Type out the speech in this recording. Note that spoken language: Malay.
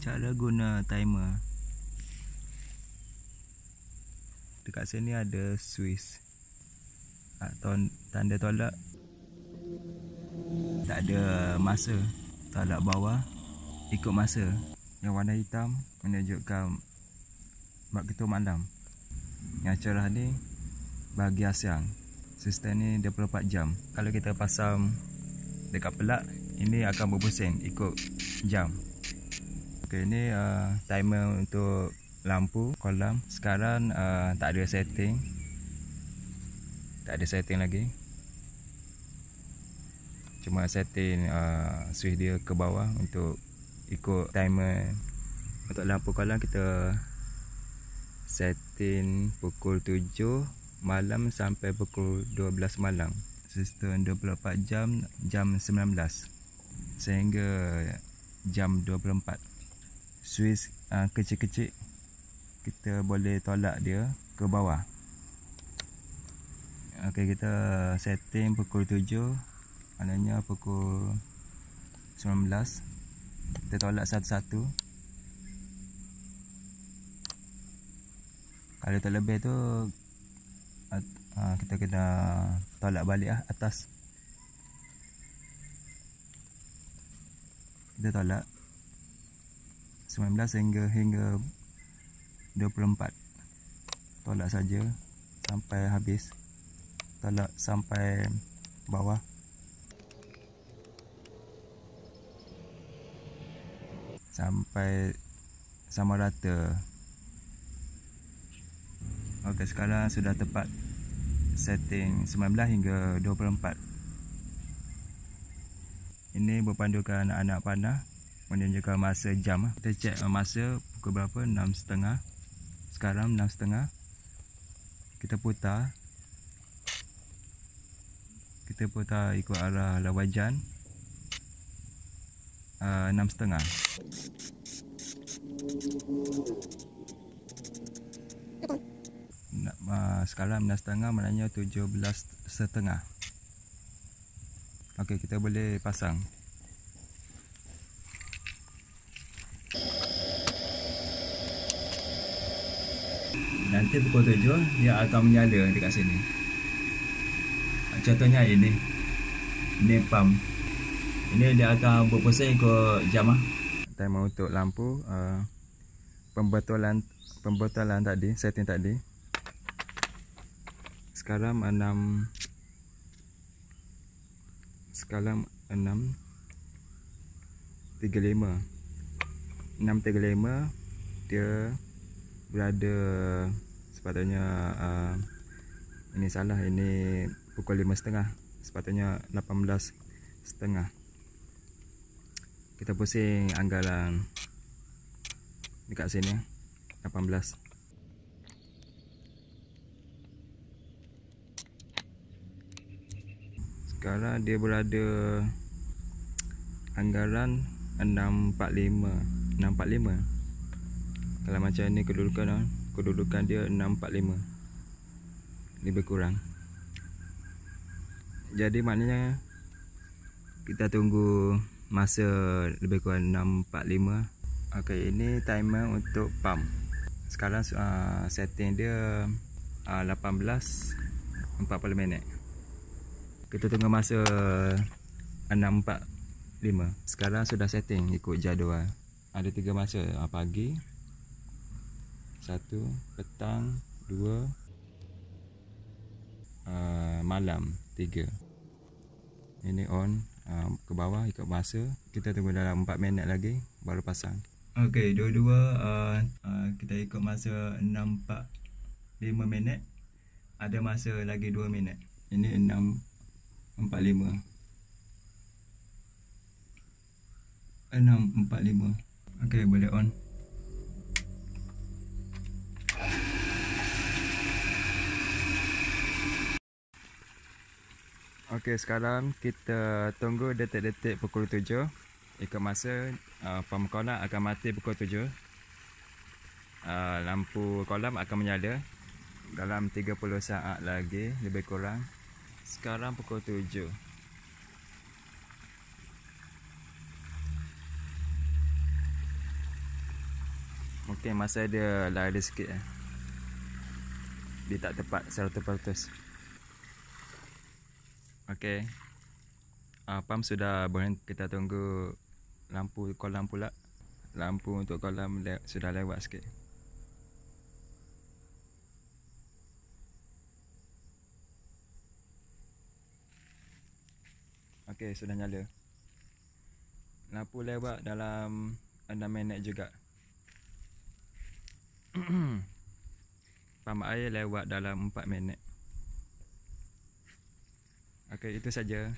Cara guna timer. Dekat sini ada switch tanda tolak. Tak ada masa. Tolak bawah ikut masa. Yang warna hitam menunjukkan waktu malam. Yang cerah ni bahagian siang. Sistem ni 24 jam. Kalau kita pasang dekat pelak, ini akan berpusing ikut jam. Okey, ni timer untuk lampu kolam. Sekarang tak ada setting. Tak ada setting lagi. Cuma setting switch dia ke bawah untuk ikut timer. Untuk lampu kolam kita setting pukul 7 malam sampai pukul 12 malam. Sistem 24 jam, jam 19 sehingga jam 24. Switch kecil-kecil kita boleh tolak dia ke bawah. Okey, kita setting pukul 7, maknanya pukul 19. Kita tolak satu-satu. Kalau terlebih tu kita kena tolak balik atas. Kita tolak 19 hingga 24. Tolak saja sampai habis. Tolak sampai bawah. Sampai sama rata. Okey, sekarang sudah tepat setting 19 hingga 24. Ini berpandukan anak panah menunjukkan masa jam. Kita cek masa pukul berapa? 6.30. Sekarang 6.30. Kita putar. Kita putar ikut arah lawajan. 6.30. Sekarang 6.30, maknanya 17.30. Okey, kita boleh pasang. Nanti pukul 7 dia akan menyala dekat sini. Contohnya ini pump. Ini dia akan berpusing ikut jam. Timer untuk lampu, pembotolan tadi, setting tadi. Sekarang 6.35. Dia berada sepatutnya ini salah, ini pukul 5.30. Sepatutnya 18.30. Kita pusing anggaran dekat sini 18. Sekarang dia berada anggaran 6.45. Kalau macam ni kedudukan dia 6.45. Lebih kurang. Jadi maknanya kita tunggu masa lebih kurang 6.45. Okey, ini timer untuk pump. Sekarang setting dia 18.40 minit. Kita tunggu masa 6.45. Sekarang sudah setting ikut jadual. Ada 3 masa, pagi 1, petang 2, malam 3. Ini on ke bawah ikut masa. Kita tunggu dalam 4 minit lagi baru pasang. Okey, dua-dua kita ikut masa 6.45 minit. Ada masa lagi 2 minit. Ini 6.45. Okey, boleh on. Okey, sekarang kita tunggu detik-detik pukul 7. Ikut masa pump kolam akan mati pukul 7. Lampu kolam akan menyala dalam 30 saat lagi lebih kurang. Sekarang pukul 7. Mungkin masa dia lah ada sikit dia tak tepat 100%. Okey. Pump sudah berhenti, kita tunggu lampu kolam pula. Lampu untuk kolam sudah lewat sikit. Okey, sudah nyala. Lampu lewat dalam 6 minit juga. Pump air lewat dalam 4 minit. Okey, itu saja.